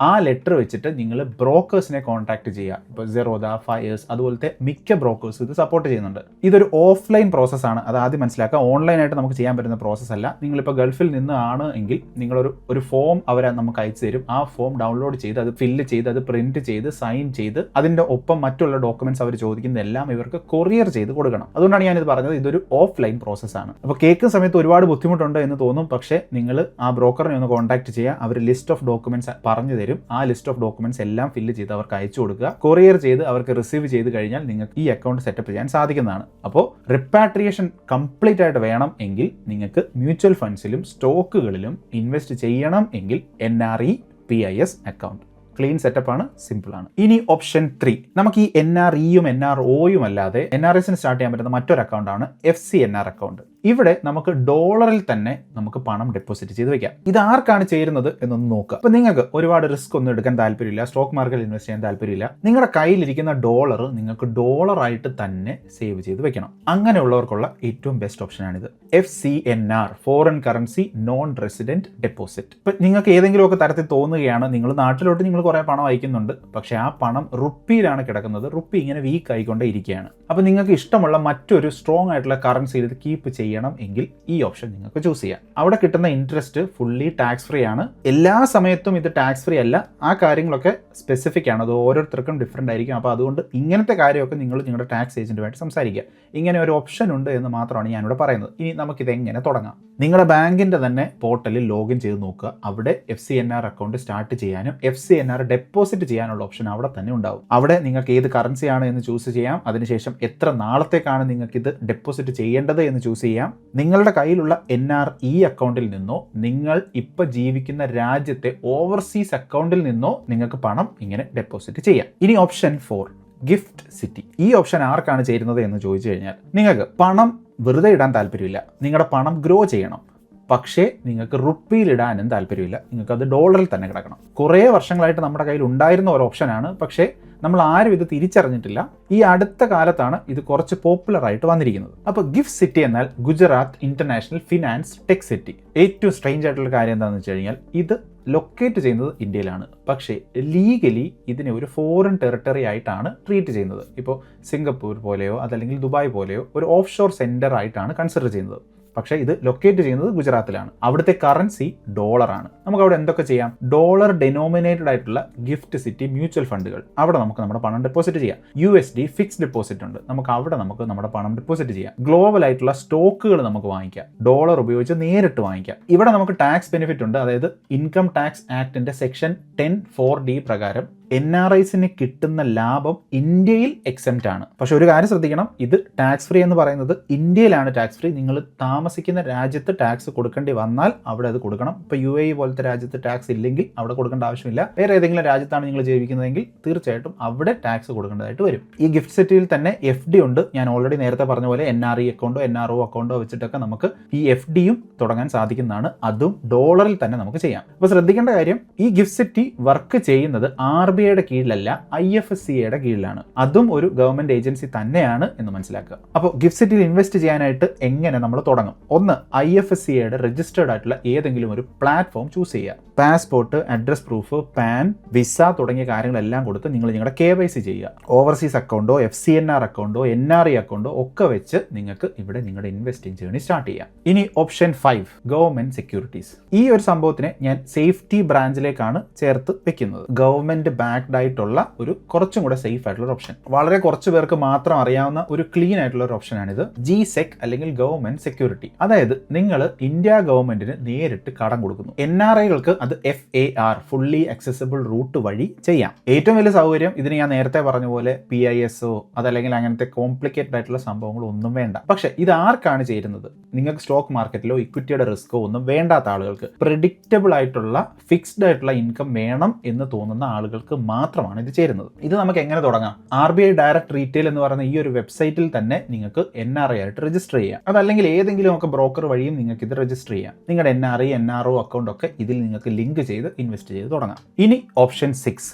ആ ലെറ്റർ വെച്ചിട്ട് നിങ്ങൾ ബ്രോക്കേഴ്സിനെ കോൺടാക്ട് ചെയ്യുക. ഇപ്പോൾ Zerodha, Fires അതുപോലത്തെ മിക്ക ബ്രോക്കേഴ്സും ഇത് സപ്പോർട്ട് ചെയ്യുന്നുണ്ട്. ഇതൊരു ഓഫ്ലൈൻ പ്രോസസ്സാണ്, അത് ആദ്യം മനസ്സിലാക്കുക. ഓൺലൈനായിട്ട് നമുക്ക് ചെയ്യാൻ പറ്റുന്ന പ്രോസസ്സ് അല്ല. നിങ്ങളിപ്പോൾ ഗൾഫിൽ നിന്നാണ് എങ്കിൽ നിങ്ങളൊരു ഫോം അവരെ നമുക്ക് അയച്ചു തരും. ആ ഫോം ഡൗൺലോഡ് ചെയ്ത് അത് ഫില്ല് ചെയ്ത് അത് പ്രിന്റ് ചെയ്ത് സൈൻ ചെയ്ത് അതിൻ്റെ ഒപ്പം മറ്റുള്ള ഡോക്യുമെന്റ്സ് അവർ ചോദിക്കുന്നതെല്ലാം ഇവർക്ക് കൊറിയർ ചെയ്ത് കൊടുക്കണം. അതുകൊണ്ടാണ് ഞാനിത് പറഞ്ഞത്, ഇതൊരു ഓഫ്ലൈൻ പ്രോസസ്സാണ്. അപ്പോൾ കേൾക്കുന്ന സമയത്ത് ഒരുപാട് ബുദ്ധിമുട്ടുണ്ട് എന്ന് തോന്നും. പക്ഷേ നിങ്ങൾ ആ ബ്രോക്കറിനെ ഒന്ന് കോൺടാക്ട് ചെയ്യുക. അവർ ലിസ്റ്റ് ഓഫ് ഡോക്യുമെന്റ്സ് പറഞ്ഞു തരും. ആ ലിസ്റ്റ് ഓഫ് ഡോക്യുമെന്റ്സ് എല്ലാം ഫില്ല് ചെയ്ത് അവർക്ക് അയച്ചു കൊടുക്കുക. കൊറിയർ ചെയ്ത് അവർക്ക് റിസീവ് ചെയ്ത് കഴിഞ്ഞാൽ നിങ്ങൾക്ക് ഈ അക്കൗണ്ട് സെറ്റപ്പ് ചെയ്യാൻ സാധിക്കുന്നതാണ്. അപ്പോൾ റിപ്പാട്രിയേഷൻ കംപ്ലീറ്റ് ആയിട്ട് വേണം എങ്കിൽ നിങ്ങൾക്ക് മ്യൂച്വൽ ഫണ്ട്സിലും സ്റ്റോക്കുകളിലും ഇൻവെസ്റ്റ് ചെയ്യണം എങ്കിൽ NRE PIS account clean setup ആണ്, സിമ്പിൾ ആണ്. ഇനി ഓപ്ഷൻ 3, നമുക്ക് ഈ NREയും NROയും അല്ലാതെ NRSന് സ്റ്റാർട്ട് ചെയ്യാൻ പറ്റുന്ന മറ്റൊരു അക്കൗണ്ടാണ് FCNR അക്കൗണ്ട്. ഇവിടെ നമുക്ക് ഡോളറിൽ തന്നെ നമുക്ക് പണം ഡെപ്പോസിറ്റ് ചെയ്ത് വെക്കാം. ഇത് ആർക്കാണ് ചേരുന്നത് എന്നൊന്ന് നോക്കുക. അപ്പോൾ നിങ്ങൾക്ക് ഒരുപാട് റിസ്ക് ഒന്നും എടുക്കാൻ താല്പര്യമില്ല, സ്റ്റോക്ക് മാർക്കറ്റിൽ ഇൻവെസ്റ്റ് ചെയ്യാൻ താല്പര്യമില്ല, നിങ്ങളുടെ കയ്യിലിരിക്കുന്ന ഡോളർ നിങ്ങൾക്ക് ഡോളറായിട്ട് തന്നെ സേവ് ചെയ്ത് വെക്കണം. അങ്ങനെയുള്ളവർക്കുള്ള ഏറ്റവും ബെസ്റ്റ് ഓപ്ഷനാണിത്, FCNR, foreign currency non resident deposit. ഇപ്പം നിങ്ങൾക്ക് ഏതെങ്കിലുമൊക്കെ തരത്തിൽ തോന്നുകയാണ് നിങ്ങൾ നാട്ടിലോട്ട് നിങ്ങൾ കുറേ പണം അയക്കുന്നുണ്ട്, പക്ഷേ ആ പണം റുപ്പിയിലാണ് കിടക്കുന്നത്, റുപ്പി ഇങ്ങനെ വീക്ക് ആയിക്കൊണ്ടേ ഇരിക്കുകയാണ്. അപ്പോൾ നിങ്ങൾക്ക് ഇഷ്ടമുള്ള മറ്റൊരു സ്ട്രോങ് ആയിട്ടുള്ള കറൻസിയിൽ ഇത് കീപ്പ് ചെയ്യണം എങ്കിൽ ഈ ഓപ്ഷൻ നിങ്ങൾക്ക് ചൂസ് ചെയ്യാം. അവിടെ കിട്ടുന്ന ഇൻട്രസ്റ്റ് ഫുള്ളി ടാക്സ് ഫ്രീ ആണ്. എല്ലാ സമയത്തും ഇത് ടാക്സ് ഫ്രീ അല്ല, ആ കാര്യങ്ങളൊക്കെ സ്പെസിഫിക് ആണ്, അത് ഓരോരുത്തർക്കും ഡിഫറെൻ്റ് ആയിരിക്കും. അപ്പോൾ അതുകൊണ്ട് ഇങ്ങനത്തെ കാര്യമൊക്കെ നിങ്ങൾ നിങ്ങളുടെ ടാക്സ് ഏജൻറ്റുമായിട്ട് സംസാരിക്കുക. ഇങ്ങനെ ഒരു ഓപ്ഷൻ ഉണ്ട് എന്ന് മാത്രമാണ് ഞാനിവിടെ പറയുന്നത്. ഇനി നമുക്കിത് എങ്ങനെ തുടങ്ങാം? നിങ്ങളുടെ ബാങ്കിൻ്റെ തന്നെ പോർട്ടലിൽ ലോഗിൻ ചെയ്ത് നോക്കുക. അവിടെ FCNR അക്കൗണ്ട് സ്റ്റാർട്ട് ചെയ്യാനും FCNR ഡെപ്പോസിറ്റ് ചെയ്യാനുള്ള ഓപ്ഷൻ അവിടെ തന്നെ ഉണ്ടാവും. അവിടെ നിങ്ങൾക്ക് ഏത് കറൻസിയാണ് എന്ന് ചൂസ് ചെയ്യാം. അതിനുശേഷം എത്ര നാളത്തേക്കാണ് നിങ്ങൾക്ക് ഇത് ഡെപ്പോസിറ്റ് ചെയ്യേണ്ടത് എന്ന് ചൂസ് ചെയ്യാം. നിങ്ങളുടെ കയ്യിലുള്ള NRE അക്കൗണ്ടിൽ നിന്നോ നിങ്ങൾ ഇപ്പോൾ ജീവിക്കുന്ന രാജ്യത്തെ ഓവർസീസ് അക്കൗണ്ടിൽ നിന്നോ നിങ്ങൾക്ക് പണം ഇങ്ങനെ ഡെപ്പോസിറ്റ് ചെയ്യാം. ഇനി ഓപ്ഷൻ 4, ഗിഫ്റ്റ് സിറ്റി. ഈ ഓപ്ഷൻ ആർക്കാണ് ചേരുന്നത് എന്ന് ചോദിച്ചു കഴിഞ്ഞാൽ, നിങ്ങൾക്ക് പണം വെറുതെ ഇടാൻ താല്പര്യമില്ല, നിങ്ങളുടെ പണം ഗ്രോ ചെയ്യണം, പക്ഷേ നിങ്ങൾക്ക് റുപ്പിയിലിടാനും താല്പര്യമില്ല, നിങ്ങൾക്കത് ഡോളറിൽ തന്നെ കിടക്കണം. കുറേ വർഷങ്ങളായിട്ട് നമ്മുടെ കയ്യിൽ ഉണ്ടായിരുന്ന ഒരു ഓപ്ഷനാണ്, പക്ഷേ നമ്മൾ ആരും ഇത് തിരിച്ചറിഞ്ഞിട്ടില്ല. ഈ അടുത്ത കാലത്താണ് ഇത് കുറച്ച് പോപ്പുലർ ആയിട്ട് വന്നിരിക്കുന്നത്. അപ്പോൾ ഗിഫ്റ്റ് സിറ്റി എന്നാൽ Gujarat international finance tech city. ഏറ്റവും സ്ട്രേഞ്ച് ആയിട്ടുള്ള കാര്യം എന്താണെന്ന് വെച്ച് കഴിഞ്ഞാൽ, ഇത് ലൊക്കേറ്റ് ചെയ്യുന്നത് ഇന്ത്യയിലാണ്, പക്ഷേ ലീഗലി ഇതിനെ ഒരു ഫോറിൻ ടെറിട്ടറി ആയിട്ടാണ് ട്രീറ്റ് ചെയ്യുന്നത്. ഇപ്പോൾ സിംഗപ്പൂർ പോലെയോ അതല്ലെങ്കിൽ ദുബായ് പോലെയോ ഒരു ഓഫ് ഷോർ സെൻറ്റർ ആയിട്ടാണ് കൺസിഡർ ചെയ്യുന്നത്. പക്ഷേ ഇത് ലൊക്കേറ്റ് ചെയ്യുന്നത് ഗുജറാത്തിലാണ്. അവിടുത്തെ കറൻസി ഡോളറാണ്. നമുക്ക് അവിടെ എന്തൊക്കെ ചെയ്യാം? ഡോളർ ഡെനോമിനേറ്റഡ് ആയിട്ടുള്ള ഗിഫ്റ്റ് സിറ്റി മ്യൂച്വൽ ഫണ്ടുകൾ, അവിടെ നമുക്ക് നമ്മുടെ പണം ഡെപ്പോസിറ്റ് ചെയ്യാം. USD ഫിക്സ്ഡ് ഡെപ്പോസിറ്റ് ഉണ്ട്, നമുക്ക് അവിടെ നമുക്ക് നമ്മുടെ പണം ഡെപ്പോസിറ്റ് ചെയ്യാം. ഗ്ലോബൽ ആയിട്ടുള്ള സ്റ്റോക്കുകൾ നമുക്ക് വാങ്ങിക്കാം, ഡോളർ ഉപയോഗിച്ച് നേരിട്ട് വാങ്ങിക്കാം. ഇവിടെ നമുക്ക് ടാക്സ് ബെനിഫിറ്റ് ഉണ്ട്. അതായത് ഇൻകം ടാക്സ് ആക്ടിന്റെ സെക്ഷൻ 10(4)(d) പ്രകാരം NRIസിന് കിട്ടുന്ന ലാഭം ഇന്ത്യയിൽ എക്സെപ്റ്റ് ആണ്. പക്ഷെ ഒരു കാര്യം ശ്രദ്ധിക്കണം, ഇത് ടാക്സ് ഫ്രീ എന്ന് പറയുന്നത് ഇന്ത്യയിലാണ് ടാക്സ് ഫ്രീ. നിങ്ങൾ താമസിക്കുന്ന രാജ്യത്ത് ടാക്സ് കൊടുക്കേണ്ടി വന്നാൽ അവിടെ അത് കൊടുക്കണം. ഇപ്പോൾ UAE പോലത്തെ രാജ്യത്ത് ടാക്സ് ഇല്ലെങ്കിൽ അവിടെ കൊടുക്കേണ്ട ആവശ്യമില്ല. വേറെ ഏതെങ്കിലും രാജ്യത്താണ് നിങ്ങൾ ജീവിക്കുന്നതെങ്കിൽ തീർച്ചയായിട്ടും അവിടെ ടാക്സ് കൊടുക്കേണ്ടതായിട്ട് വരും. ഈ ഗിഫ്റ്റ് സിറ്റിയിൽ തന്നെ FD ഉണ്ട്. ഞാൻ ഓൾറെഡി നേരത്തെ പറഞ്ഞ പോലെ NRE അക്കൗണ്ടോ NRO അക്കൗണ്ടോ വെച്ചിട്ടൊക്കെ നമുക്ക് ഈ FDയും തുടങ്ങാൻ സാധിക്കുന്നതാണ്. അതും ഡോളറിൽ തന്നെ നമുക്ക് ചെയ്യാം. അപ്പോൾ ശ്രദ്ധിക്കേണ്ട കാര്യം, ഈ ഗിഫ്റ്റ് സിറ്റി വർക്ക് ചെയ്യുന്നത് RBIയുടെ കീഴിലല്ല, IFSCയുടെ കീഴിലാണ്. അതും ഒരു ഗവൺമെന്റ് ഏജൻസി തന്നെയാണ് എന്ന് മനസ്സിലാക്കുക. അപ്പോൾ ഗിഫ്റ്റ് സിറ്റിയിൽ ഇൻവെസ്റ്റ് ചെയ്യാനായിട്ട് എങ്ങനെ നമ്മൾ തുടങ്ങും? ഒന്ന്, IFSCയുടെ രജിസ്റ്റേർഡ് ആയിട്ടുള്ള ഏതെങ്കിലും ഒരു പ്ലാറ്റ്ഫോം ചൂസ് ചെയ്യുക. Passport, address proof, pan, visa തുടങ്ങിയ കാര്യങ്ങളെല്ലാം കൊടുത്ത് നിങ്ങൾ നിങ്ങളുടെ KYC ചെയ്യുക. ഓവർസീസ് അക്കൗണ്ടോ FCNR അക്കൗണ്ടോ NRE അക്കൗണ്ടോ ഒക്കെ വെച്ച് നിങ്ങൾക്ക് ഇവിടെ നിങ്ങളുടെ ഇൻവെസ്റ്റിംഗ് ജേർണി സ്റ്റാർട്ട് ചെയ്യാം. ഇനി ഓപ്ഷൻ 5, ഗവൺമെന്റ് സെക്യൂരിറ്റീസ്. ഈ ഒരു സംഭവത്തിനെ ഞാൻ സേഫ്റ്റി ബ്രാഞ്ചിലേക്കാണ് ചേർത്ത് വെക്കുന്നത്. ഗവൺമെന്റ് ബാക്ക്ഡ് ആയിട്ടുള്ള ഒരു കുറച്ചും കൂടെ സേഫ് ആയിട്ടുള്ള ഓപ്ഷൻ, വളരെ കുറച്ച് പേർക്ക് മാത്രം അറിയാവുന്ന ഒരു ക്ലീൻ ആയിട്ടുള്ള ഒരു ഓപ്ഷനാണിത്. GSEC അല്ലെങ്കിൽ ഗവൺമെന്റ് സെക്യൂരിറ്റി. അതായത് നിങ്ങൾ ഇന്ത്യ ഗവൺമെന്റിന് നേരിട്ട് കടം കൊടുക്കുന്നു. NRIകൾക്ക് അത് FAR, ഫുള്ളി അക്സസിബിൾ റൂട്ട് വഴി ചെയ്യാം. ഏറ്റവും വലിയ സൗകര്യം ഇതിന് ഞാൻ നേരത്തെ പറഞ്ഞ പോലെ PISO അതല്ലെങ്കിൽ അങ്ങനത്തെ കോംപ്ലിക്കേറ്റഡ് ആയിട്ടുള്ള സംഭവങ്ങൾ ഒന്നും വേണ്ട. പക്ഷെ ഇത് ആർക്കാണ് ചേരുന്നത്? നിങ്ങൾക്ക് സ്റ്റോക്ക് മാർക്കറ്റിലോ ഇക്വിറ്റിയുടെ റിസ്കോ ഒന്നും വേണ്ടാത്ത ആളുകൾക്ക്, പ്രെഡിക്റ്റബിൾ ആയിട്ടുള്ള ഫിക്സ്ഡ് ആയിട്ടുള്ള ഇൻകം വേണം എന്ന് തോന്നുന്ന ആളുകൾക്ക് മാത്രമാണ് ഇത് ചേരുന്നത്. ഇത് നമുക്ക് എങ്ങനെ തുടങ്ങാം? RBI ഡയറക്റ്റ് റീറ്റെയിൽ എന്ന് പറയുന്ന ഈ ഒരു വെബ്സൈറ്റിൽ തന്നെ നിങ്ങൾക്ക് NRI ആയിട്ട് രജിസ്റ്റർ ചെയ്യാം. അതല്ലെങ്കിൽ ഏതെങ്കിലും ഒക്കെ ബ്രോക്കർ വഴിയും നിങ്ങൾക്ക് ഇത് രജിസ്റ്റർ ചെയ്യാം. നിങ്ങളുടെ NRI NRO അക്കൗണ്ട് ഒക്കെ ഇതിൽ നിങ്ങൾക്ക് ലിങ്ക് ചെയ്ത് ഇൻവെസ്റ്റ് ചെയ്ത് തുടങ്ങാം. ഇനി ഓപ്ഷൻ 6,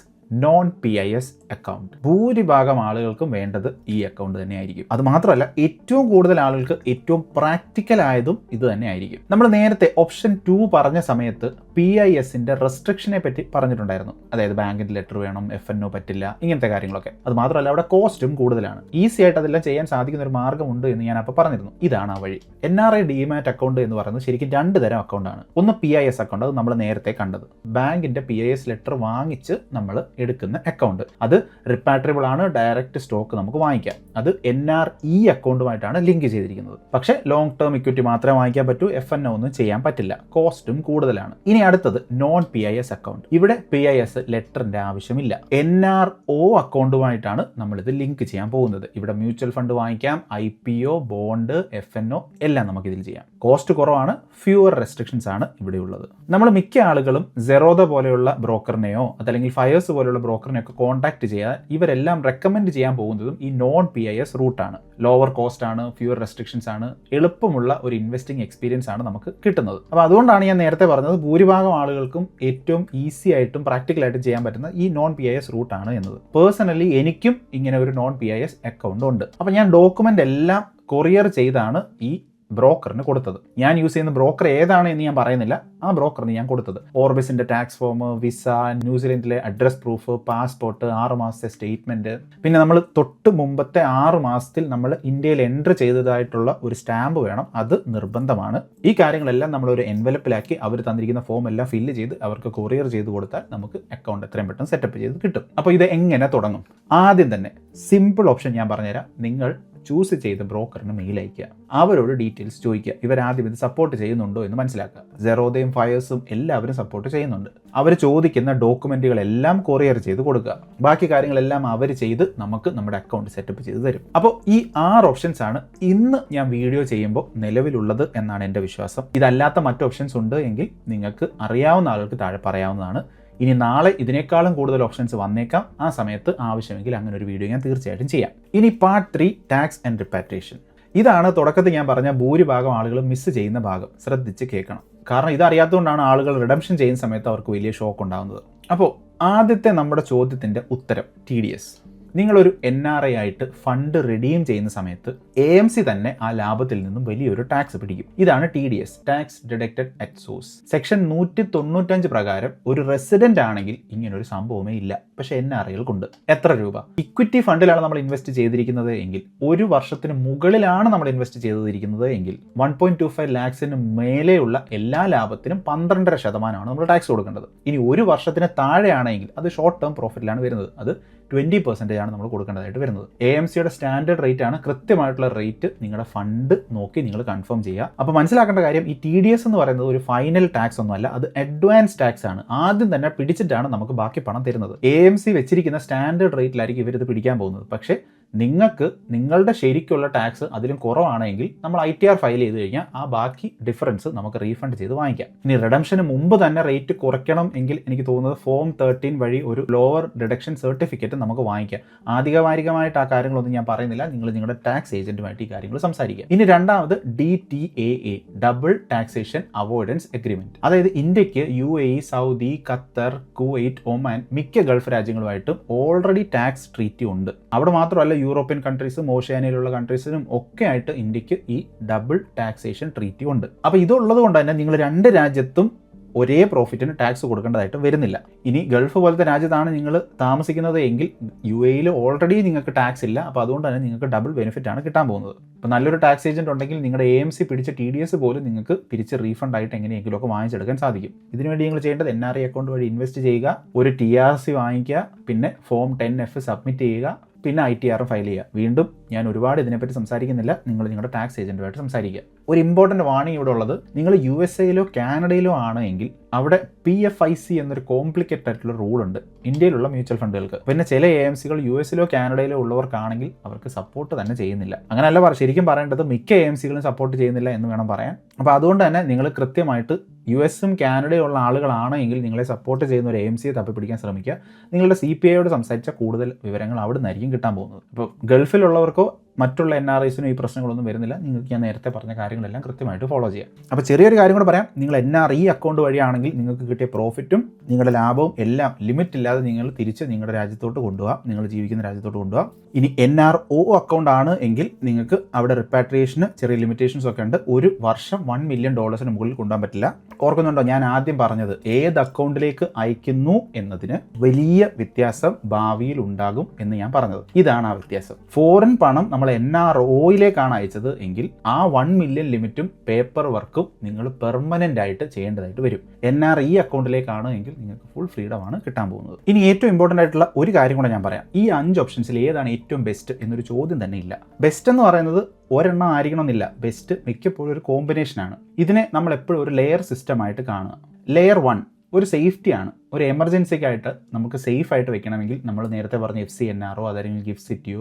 നോൺ PIS അക്കൗണ്ട്. ഭൂരിഭാഗം ആളുകൾക്കും വേണ്ടത് ഈ അക്കൗണ്ട് തന്നെയായിരിക്കും. അത് മാത്രമല്ല, ഏറ്റവും കൂടുതൽ ആളുകൾക്ക് ഏറ്റവും പ്രാക്ടിക്കൽ ആയതും ഇത് തന്നെ ആയിരിക്കും. നമ്മൾ നേരത്തെ ഓപ്ഷൻ 2 പറഞ്ഞ സമയത്ത് PISന്റെ റെസ്ട്രിക്ഷനെ പറ്റി പറഞ്ഞിട്ടുണ്ടായിരുന്നു. അതായത് ബാങ്കിന്റെ ലെറ്റർ വേണം, FNO പറ്റില്ല, ഇങ്ങനത്തെ കാര്യങ്ങളൊക്കെ. അത് മാത്രമല്ല അവിടെ കോസ്റ്റും കൂടുതലാണ്. ഈസി ആയിട്ട് അതെല്ലാം ചെയ്യാൻ സാധിക്കുന്ന ഒരു മാർഗ്ഗമുണ്ട് എന്ന് ഞാൻ അപ്പോൾ പറഞ്ഞിരുന്നു. ഇതാണ് ആ വഴി. NRI DMAT അക്കൗണ്ട് എന്ന് പറയുന്നത് ശരിക്കും 2 തരം അക്കൗണ്ടാണ്. ഒന്ന് PIS അക്കൗണ്ട്, അത് നമ്മൾ നേരത്തെ കണ്ടത്. ബാങ്കിന്റെ PIS ലെറ്റർ വാങ്ങിച്ച് നമ്മൾ എടുക്കുന്ന അക്കൗണ്ട്. അത് റിപ്പാട്രിബിൾ ആണ്, ഡയറക്റ്റ് സ്റ്റോക്ക് നമുക്ക് വാങ്ങിക്കാം. അത് NRE അക്കൗണ്ടുമായിട്ടാണ് ലിങ്ക് ചെയ്തിരിക്കുന്നത്. പക്ഷേ ലോങ് ടേം ഇക്വിറ്റി മാത്രമേ വാങ്ങിക്കാൻ പറ്റൂ, FNO ഒന്നും ചെയ്യാൻ പറ്റില്ല, കോസ്റ്റും കൂടുതലാണ്. ഇനി അടുത്തത് നോൺ PIS അക്കൗണ്ട്. ഇവിടെ PIS ലെറ്ററിന്റെ ആവശ്യമില്ല. NRO അക്കൗണ്ടുമായിട്ടാണ് നമ്മളിത് ലിങ്ക് ചെയ്യാൻ പോകുന്നത്. ഇവിടെ മ്യൂച്വൽ ഫണ്ട് വാങ്ങിക്കാം, IPO, ബോണ്ട്, FNO എല്ലാം നമുക്ക് ഇതിൽ ചെയ്യാം. കോസ്റ്റ് കുറവാണ്, ഫ്യൂവർ റെസ്ട്രിക്ഷൻസ് ആണ് ഇവിടെ ഉള്ളത്. നമ്മൾ മിക്ക ആളുകളും സെറോദ പോലെയുള്ള ബ്രോക്കറിനെയോ അതല്ലെങ്കിൽ ഫയേഴ്സ് പോലെയുള്ള ബ്രോക്കറിനെയോ ഒക്കെ കോൺടാക്ട് ചെയ്യാൻ ഇവരെല്ലാം റെക്കമെൻഡ് ചെയ്യാൻ പോകുന്നതും ഈ നോൺ PIS റൂട്ടാണ്. ലോവർ കോസ്റ്റ് ആണ്, ഫ്യൂവർ റെസ്ട്രിക്ഷൻസ് ആണ്, എളുപ്പമുള്ള ഒരു ഇൻവെസ്റ്റിംഗ് എക്സ്പീരിയൻസ് ആണ് നമുക്ക് കിട്ടുന്നത്. അപ്പോൾ അതുകൊണ്ടാണ് ഞാൻ നേരത്തെ പറഞ്ഞത് ഭൂരിഭാഗം ആളുകൾക്കും ഏറ്റവും ഈസി ആയിട്ടും പ്രാക്ടിക്കലായിട്ടും ചെയ്യാൻ പറ്റുന്ന ഈ നോൺ PIS റൂട്ടാണ് എന്നത്. പേഴ്സണലി എനിക്കും ഇങ്ങനെ ഒരു നോൺ PIS അക്കൗണ്ട് ഉണ്ട്. അപ്പോൾ ഞാൻ ഡോക്യുമെന്റ് എല്ലാം കൊറിയർ ചെയ്താണ് ഈ ബ്രോക്കറിന് കൊടുത്തത്. ഞാൻ യൂസ് ചെയ്യുന്ന ബ്രോക്കർ ഏതാണ് എന്ന് ഞാൻ പറയുന്നില്ല, ആ ബ്രോക്കറിന് ഞാൻ കൊടുത്തത്. ഓർബിസിന്റെ ടാക്സ് ഫോം, വിസ, ന്യൂസിലൻഡിലെ അഡ്രസ് പ്രൂഫ്, പാസ്പോർട്ട്, 6 മാസത്തെ സ്റ്റേറ്റ്മെന്റ്, പിന്നെ നമ്മൾ തൊട്ട് മുമ്പത്തെ 6 മാസത്തിൽ നമ്മൾ ഇന്ത്യയിൽ എൻട്രി ചെയ്തതായിട്ടുള്ള ഒരു സ്റ്റാമ്പ് വേണം, അത് നിർബന്ധമാണ്. ഈ കാര്യങ്ങളെല്ലാം നമ്മൾ ഒരു എൻവലപ്പിലാക്കി അവർ തന്നിരിക്കുന്ന ഫോം എല്ലാം ഫില്ല് ചെയ്ത് അവർക്ക് കൊറിയർ ചെയ്ത് കൊടുത്താൽ നമുക്ക് അക്കൗണ്ട് എത്രയും പെട്ടെന്ന് സെറ്റപ്പ് ചെയ്ത് കിട്ടും. അപ്പോൾ ഇത് എങ്ങനെ തുടങ്ങും? ആദ്യം തന്നെ സിമ്പിൾ ഓപ്ഷൻ ഞാൻ പറഞ്ഞുതരാം. നിങ്ങൾ ചൂസ് ചെയ്ത ബ്രോക്കറിന് മെയിൽ അയക്കുക, അവരോട് ഡീറ്റെയിൽസ് ചോദിക്കുക. ഇവരാദ്യം ഇത് സപ്പോർട്ട് ചെയ്യുന്നുണ്ടോ എന്ന് മനസ്സിലാക്കുക. സെറോദയും ഫയേഴ്സും എല്ലാവരും സപ്പോർട്ട് ചെയ്യുന്നുണ്ട്. അവർ ചോദിക്കുന്ന ഡോക്യുമെന്റുകളെല്ലാം കൊറിയർ ചെയ്ത് കൊടുക്കുക. ബാക്കി കാര്യങ്ങളെല്ലാം അവർ ചെയ്ത് നമുക്ക് നമ്മുടെ അക്കൗണ്ട് സെറ്റപ്പ് ചെയ്ത് തരും. അപ്പോൾ ഈ 6 ഓപ്ഷൻസ് ആണ് ഇന്ന് ഞാൻ വീഡിയോ ചെയ്യുമ്പോൾ നിലവിലുള്ളത് എന്നാണ് എൻ്റെ വിശ്വാസം. ഇതല്ലാത്ത മറ്റ് ഓപ്ഷൻസ് ഉണ്ട് എങ്കിൽ നിങ്ങൾക്ക് അറിയാവുന്ന ആൾക്ക് താഴെ പറയാവുന്നതാണ്. ഇനി നാളെ ഇതിനേക്കാളും കൂടുതൽ ഓപ്ഷൻസ് വന്നേക്കാം. ആ സമയത്ത് ആവശ്യമെങ്കിൽ അങ്ങനെ ഒരു വീഡിയോ ഞാൻ തീർച്ചയായിട്ടും ചെയ്യാം. ഇനി പാർട്ട് 3, ടാക്സ് ആൻഡ് റിപ്പാട്രിയേഷൻ. ഇതാണ് തുടക്കത്തിൽ ഞാൻ പറഞ്ഞ ഭൂരിഭാഗം ആളുകൾ മിസ് ചെയ്യുന്ന ഭാഗം. ശ്രദ്ധിച്ച് കേൾക്കണം. കാരണം ഇതറിയാത്തതുകൊണ്ടാണ് ആളുകൾ റിഡംഷൻ ചെയ്യുന്ന സമയത്ത് അവർക്ക് വലിയ ഷോക്ക് ഉണ്ടാകുന്നത്. അപ്പോൾ ആദ്യത്തെ നമ്മുടെ ചോദ്യത്തിൻ്റെ ഉത്തരം TDS. നിങ്ങളൊരു NRI ആയിട്ട് ഫണ്ട് റിഡീം ചെയ്യുന്ന സമയത്ത് AMC തന്നെ ആ ലാഭത്തിൽ നിന്നും വലിയൊരു ടാക്സ് പിടിക്കും. ഇതാണ് TDS, tax deducted at source. Section 195 പ്രകാരം ഒരു റെസിഡന്റ് ആണെങ്കിൽ ഇങ്ങനൊരു സംഭവമേ ഇല്ല. പക്ഷേ NRIകൾക്കുണ്ട്. എത്ര രൂപ? ഇക്വിറ്റി ഫണ്ടിലാണ് നമ്മൾ ഇൻവെസ്റ്റ് ചെയ്തിരിക്കുന്നത് എങ്കിൽ, ഒരു വർഷത്തിന് മുകളിലാണ് നമ്മൾ ഇൻവെസ്റ്റ് ചെയ്തിരിക്കുന്നത് എങ്കിൽ 1.25 ലാക്സിന് മേലെയുള്ള എല്ലാ ലാഭത്തിനും 12% നമ്മൾ ടാക്സ് കൊടുക്കേണ്ടത്. ഇനി ഒരു വർഷത്തിന് താഴെയാണെങ്കിൽ അത് ഷോർട്ട് ടേം പ്രോഫിറ്റിലാണ് വരുന്നത്. അത് 20% ആണ് നമ്മൾ കൊടുക്കേണ്ടതായിട്ട് വരുന്നത്. AMCയുടെ സ്റ്റാൻഡേർഡ് റേറ്റ് ആണ്. കൃത്യമായിട്ടുള്ള റേറ്റ് നിങ്ങളുടെ ഫണ്ട് നോക്കി നിങ്ങൾ കൺഫേം ചെയ്യുക. അപ്പോൾ മനസ്സിലാക്കേണ്ട കാര്യം, ഈ TDS എന്ന് പറയുന്നത് ഒരു ഫൈനൽ ടാക്സ് ഒന്നുമല്ല, അത് അഡ്വാൻസ് ടാക്സ് ആണ്. ആദ്യം തന്നെ പിടിച്ചിട്ടാണ് നമുക്ക് ബാക്കി പണം തരുന്നത്. AMC വെച്ചിരിക്കുന്ന സ്റ്റാൻഡേർഡ് റേറ്റിലായിരിക്കും ഇവരിത് പിടിക്കാൻ പോകുന്നത്. പക്ഷേ നിങ്ങൾക്ക് നിങ്ങളുടെ ശരിക്കുള്ള ടാക്സ് അതിലും കുറവാണെങ്കിൽ നമ്മൾ ITR ഫയൽ ചെയ്ത് കഴിഞ്ഞാൽ ആ ബാക്കി ഡിഫറൻസ് നമുക്ക് റീഫണ്ട് ചെയ്ത് വാങ്ങിക്കാം. ഇനി റിഡംഷന് മുമ്പ് തന്നെ റേറ്റ് കുറയ്ക്കണം എങ്കിൽ എനിക്ക് തോന്നുന്നത് ഫോം 13 വഴി ഒരു ലോവർ ഡിഡക്ഷൻ സർട്ടിഫിക്കറ്റ് നമുക്ക് വാങ്ങിക്കാം. ആധികാരികമായിട്ട് ആ കാര്യങ്ങളൊന്നും ഞാൻ പറയുന്നില്ല. നിങ്ങൾ നിങ്ങളുടെ ടാക്സ് ഏജന്റുമായിട്ട് ഈ കാര്യങ്ങൾ സംസാരിക്കുക. ഇനി രണ്ടാമത് DTAA, double taxation avoidance agreement. അതായത് ഇന്ത്യക്ക് UAE, Saudi, Qatar, Kuwait, Oman മിക്ക ഗൾഫ് രാജ്യങ്ങളുമായിട്ടും ഓൾറെഡി ടാക്സ് ട്രീറ്റി ഉണ്ട്. അവിടെ മാത്രമല്ല യൂറോപ്യൻ കൺട്രീസും ഓഷ്യാനയിലുള്ള കൺട്രീസിനും ഒക്കെ ആയിട്ട് ഇന്ത്യക്ക് ഈ ഡബിൾ ടാക്സേഷൻ ട്രീറ്റി ഉണ്ട്. അപ്പോൾ ഇതുള്ളത് കൊണ്ട് തന്നെ നിങ്ങൾ 2 രാജ്യത്തും ഒരേ പ്രോഫിറ്റിന് ടാക്സ് കൊടുക്കേണ്ടതായിട്ട് വരുന്നില്ല. ഇനി ഗൾഫ് പോലത്തെ രാജ്യത്താണ് നിങ്ങൾ താമസിക്കുന്നത് എങ്കിൽ UAEയിൽ ഓൾറെഡി നിങ്ങൾക്ക് ടാക്സ് ഇല്ല. അപ്പോൾ അതുകൊണ്ട് തന്നെ നിങ്ങൾക്ക് ഡബിൾ ബെനിഫിറ്റ് ആണ് കിട്ടാൻ പോകുന്നത്. ഇപ്പോൾ നല്ലൊരു ടാക്സ് ഏജന്റ് ഉണ്ടെങ്കിൽ നിങ്ങളുടെ AMC പിടിച്ച TDS പോലും നിങ്ങൾക്ക് തിരിച്ച് റീഫണ്ട് ആയിട്ട് എങ്ങനെയെങ്കിലുമൊക്കെ വാങ്ങിച്ചെടുക്കാൻ സാധിക്കും. ഇതിനുവേണ്ടി നിങ്ങൾ ചെയ്യേണ്ടത് NRI അക്കൗണ്ട് വഴി ഇൻവെസ്റ്റ് ചെയ്യുക, ഒരു TRC വാങ്ങിക്കുക, പിന്നെ ഫോം 10F സബ്മിറ്റ് ചെയ്യുക, പിന്നെ ITR ഫയൽ ചെയ്യുക. വീണ്ടും ഞാൻ ഒരുപാട് ഇതിനെപ്പറ്റി സംസാരിക്കുന്നില്ല. നിങ്ങൾ നിങ്ങളുടെ ടാക്സ് ഏജന്റുമായിട്ട് സംസാരിക്കുക. ഒരു ഇമ്പോർട്ടൻറ്റ് വാർണിംഗ് ഇവിടെ ഉള്ളത്, നിങ്ങൾ USA കാനഡയിലോ ആണ് എങ്കിൽ അവിടെ PFIC എന്നൊരു കോംപ്ലിക്കേറ്റഡ് ആയിട്ടുള്ള റൂൾ ഉണ്ട് ഇന്ത്യയിലുള്ള മ്യൂച്വൽ ഫണ്ടുകൾക്ക്. പിന്നെ ചില AMCകൾ US കാനഡയിലോ ഉള്ളവർക്കാണെങ്കിൽ അവർക്ക് സപ്പോർട്ട് തന്നെ ചെയ്യുന്നില്ല. അങ്ങനെയല്ല ശരിക്കും പറയേണ്ടത്, മിക്ക AMCകളും സപ്പോർട്ട് ചെയ്യുന്നില്ല എന്ന് വേണം പറയാൻ. അപ്പോൾ അതുകൊണ്ട് തന്നെ നിങ്ങൾ കൃത്യമായിട്ട് US കാനഡയും ഉള്ള ആളുകളാണെങ്കിൽ നിങ്ങളെ സപ്പോർട്ട് ചെയ്യുന്ന ഒരു AMCയെ തപ്പിപ്പിടിക്കാൻ ശ്രമിക്കുക. നിങ്ങളുടെ CPAയോട് സംസാരിച്ച കൂടുതൽ വിവരങ്ങൾ അവിടെ നിന്നായിരിക്കും കിട്ടാൻ പോകുന്നത്. ഇപ്പോൾ ഗൾഫിലുള്ളവർക്കോ മറ്റുള്ള NRIസിനും ഈ പ്രശ്നങ്ങളൊന്നും വരുന്നില്ല. നിങ്ങൾക്ക് ഞാൻ നേരത്തെ പറഞ്ഞ കാര്യങ്ങളെല്ലാം കൃത്യമായിട്ട് ഫോളോ ചെയ്യാം. അപ്പോൾ ചെറിയൊരു കാര്യം കൂടെ പറയാം. നിങ്ങൾ NRI അക്കൗണ്ട് വഴിയാണെങ്കിൽ നിങ്ങൾക്ക് കിട്ടിയ പ്രോഫിറ്റും നിങ്ങളുടെ ലാഭവും എല്ലാം ലിമിറ്റ് ഇല്ലാതെ നിങ്ങൾ തിരിച്ച് നിങ്ങളുടെ രാജ്യത്തോട്ട് കൊണ്ടുപോകാം, നിങ്ങൾ ജീവിക്കുന്ന രാജ്യത്തോട്ട് കൊണ്ടുപോകാം. ഇനി NRO അക്കൗണ്ട് ആണ് എങ്കിൽ നിങ്ങൾക്ക് അവിടെ റിപ്പാട്രിയേഷന് ചെറിയ ലിമിറ്റേഷൻസ് ഒക്കെ ഉണ്ട്. ഒരു വർഷം $1 മില്യൺ മുകളിൽ കൊണ്ടുപോകാൻ പറ്റില്ല. ഓർക്കുന്നുണ്ടോ ഞാൻ ആദ്യം പറഞ്ഞത്? ഏത് അക്കൗണ്ടിലേക്ക് അയക്കുന്നു എന്നതിന് വലിയ വ്യത്യാസം ഭാവിയിൽ ഉണ്ടാകും എന്ന് ഞാൻ പറഞ്ഞത്. ഇതാണ് ആ വ്യത്യാസം. ഫോറിൻ പണം നമ്മൾ NROയിലേക്കാണ് അയച്ചത് എങ്കിൽ ആ 1 മില്യൺ ലിമിറ്റും പേപ്പർ വർക്കും നിങ്ങൾ പെർമനന്റ് ആയിട്ട് ചെയ്യേണ്ടതായിട്ട് വരും. NRI അക്കൗണ്ടിലേക്കാണ് എങ്കിൽ നിങ്ങൾക്ക് ഫുൾ ഫ്രീഡം ആണ് കിട്ടാൻ പോകുന്നത്. ഇനി ഏറ്റവും ഇമ്പോർട്ടൻ്റ് ആയിട്ടുള്ള ഒരു കാര്യം കൂടെ ഞാൻ പറയാം. ഈ 5 ഓപ്ഷൻസിൽ ഏതാണ് ഏറ്റവും ബെസ്റ്റ് എന്നൊരു ചോദ്യം തന്നെ ഇല്ല. ബെസ്റ്റ് എന്ന് പറയുന്നത് ഒരെണ്ണം ആയിരിക്കണമെന്നില്ല. ബെസ്റ്റ് മിക്കപ്പോഴും ഒരു കോമ്പിനേഷനാണ്. ഇതിനെ നമ്മൾ എപ്പോഴും ഒരു ലെയർ സിസ്റ്റമായിട്ട് കാണുക. ലെയർ 1 ഒരു സേഫ്റ്റിയാണ്. ഒരു എമർജൻസിക്കായിട്ട് നമുക്ക് സേഫ് ആയിട്ട് വെക്കണമെങ്കിൽ നമ്മൾ നേരത്തെ പറഞ്ഞ FCNRO അതല്ലെങ്കിൽ ഗിഫ്റ്റ് സിറ്റിയോ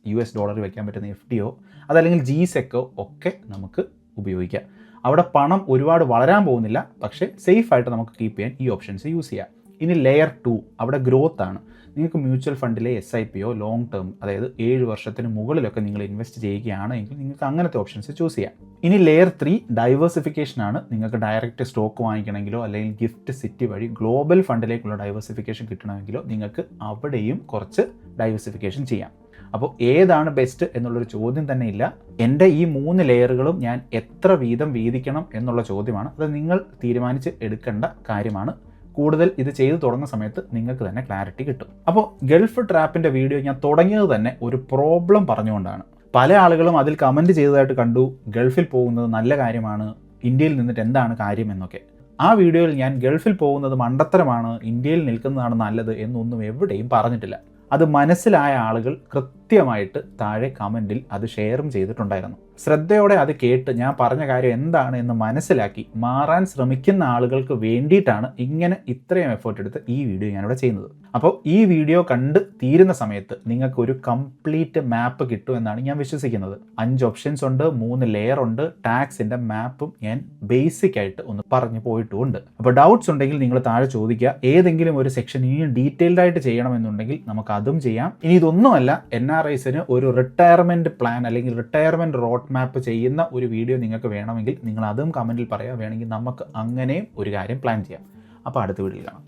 US ഡോളർ വെക്കാൻ പറ്റുന്ന FDയോ അതല്ലെങ്കിൽ GSECO ഒക്കെ നമുക്ക് ഉപയോഗിക്കാം. അവിടെ പണം ഒരുപാട് വളരാൻ പോകുന്നില്ല, പക്ഷേ സേഫായിട്ട് നമുക്ക് കീപ്പ് ചെയ്യാൻ ഈ ഓപ്ഷൻസ് യൂസ് ചെയ്യാം. ഇനി ലെയർ 2 അവിടെ ഗ്രോത്ത് ആണ്. നിങ്ങൾക്ക് മ്യൂച്വൽ ഫണ്ടിലെ SIPയോ ലോങ് ടേം, അതായത് 7 വർഷത്തിന് മുകളിലൊക്കെ നിങ്ങൾ ഇൻവെസ്റ്റ് ചെയ്യുകയാണെങ്കിൽ നിങ്ങൾക്ക് അങ്ങനത്തെ ഓപ്ഷൻസ് ചൂസ് ചെയ്യാം. ഇനി ലെയർ 3 ഡൈവേഴ്സിഫിക്കേഷൻ ആണ്. നിങ്ങൾക്ക് ഡയറക്റ്റ് സ്റ്റോക്ക് വാങ്ങിക്കണമെങ്കിലോ അല്ലെങ്കിൽ ഗിഫ്റ്റ് സിറ്റി വഴി ഗ്ലോബൽ ഫണ്ടിലേക്കുള്ള ഡൈവേഴ്സിഫിക്കേഷൻ കിട്ടണമെങ്കിലോ നിങ്ങൾക്ക് അവിടെയും കുറച്ച് ഡൈവേഴ്സിഫിക്കേഷൻ ചെയ്യാം. അപ്പോൾ ഏതാണ് ബെസ്റ്റ് എന്നുള്ളൊരു ചോദ്യം തന്നെ ഇല്ല. എൻ്റെ ഈ 3 ലെയറുകളും ഞാൻ എത്ര വീതം വീതിക്കണം എന്നുള്ള ചോദ്യമാണ്. അത് നിങ്ങൾ തീരുമാനിച്ച് എടുക്കേണ്ട കാര്യമാണ്. കൂടുതൽ ഇത് ചെയ്തു തുടങ്ങുന്ന സമയത്ത് നിങ്ങൾക്ക് തന്നെ ക്ലാരിറ്റി കിട്ടും. അപ്പോൾ ഗൾഫ് ട്രാപ്പിൻ്റെ വീഡിയോ ഞാൻ തുടങ്ങിയത് തന്നെ ഒരു പ്രോബ്ലം പറഞ്ഞുകൊണ്ടാണ്. പല ആളുകളും അതിൽ കമൻറ്റ് ചെയ്തതായിട്ട് കണ്ടു, ഗൾഫിൽ പോകുന്നത് നല്ല കാര്യമാണ്, ഇന്ത്യയിൽ നിന്നിട്ട് എന്താണ് കാര്യം എന്നൊക്കെ. ആ വീഡിയോയിൽ ഞാൻ ഗൾഫിൽ പോകുന്നത് മണ്ടത്തരമാണ്, ഇന്ത്യയിൽ നിൽക്കുന്നതാണ് നല്ലത് എന്നൊന്നും എവിടെയും പറഞ്ഞിട്ടില്ല. അത് മനസ്സിലായ ആളുകൾ കൃത്യമായിട്ട് താഴെ കമൻറ്റിൽ അത് ഷെയറും ചെയ്തിട്ടുണ്ടായിരുന്നു. ശ്രദ്ധയോടെ അത് കേട്ട് ഞാൻ പറഞ്ഞ കാര്യം എന്താണ് എന്ന് മനസ്സിലാക്കി മാറാൻ ശ്രമിക്കുന്ന ആളുകൾക്ക് വേണ്ടിയിട്ടാണ് ഇങ്ങനെ ഇത്രയും എഫേർട്ട് എടുത്ത് ഈ വീഡിയോ ഞാനിവിടെ ചെയ്യുന്നത്. അപ്പോൾ ഈ വീഡിയോ കണ്ട് തീരുന്ന സമയത്ത് നിങ്ങൾക്ക് ഒരു കംപ്ലീറ്റ് മാപ്പ് കിട്ടുമെന്നാണ് ഞാൻ വിശ്വസിക്കുന്നത്. 5 ഓപ്ഷൻസ് ഉണ്ട്, 3 ലെയർ ഉണ്ട്, ടാക്സിൻ്റെ മാപ്പും ഞാൻ ബേസിക് ആയിട്ട് ഒന്ന് പറഞ്ഞു പോയിട്ടുമുണ്ട്. അപ്പോൾ ഡൗട്ട്സ് ഉണ്ടെങ്കിൽ നിങ്ങൾ താഴെ ചോദിക്കുക. ഏതെങ്കിലും ഒരു സെക്ഷൻ ഇനിയും ഡീറ്റെയിൽഡ് ആയിട്ട് ചെയ്യണമെന്നുണ്ടെങ്കിൽ നമുക്ക് അതും ചെയ്യാം. ഇനി ഇതൊന്നുമല്ല, NRIസിന് ഒരു റിട്ടയർമെൻറ്റ് പ്ലാൻ അല്ലെങ്കിൽ റിട്ടയർമെൻറ്റ് റോഡ് മാപ്പ് ചെയ്യുന്ന ഒരു വീഡിയോ നിങ്ങൾക്ക് വേണമെങ്കിൽ നിങ്ങൾ അതും കമൻറ്റിൽ പറയുക. വേണമെങ്കിൽ നമുക്ക് അങ്ങനെയും ഒരു കാര്യം പ്ലാൻ ചെയ്യാം. അപ്പോൾ അടുത്ത വീഡിയോയിൽ കാണാം.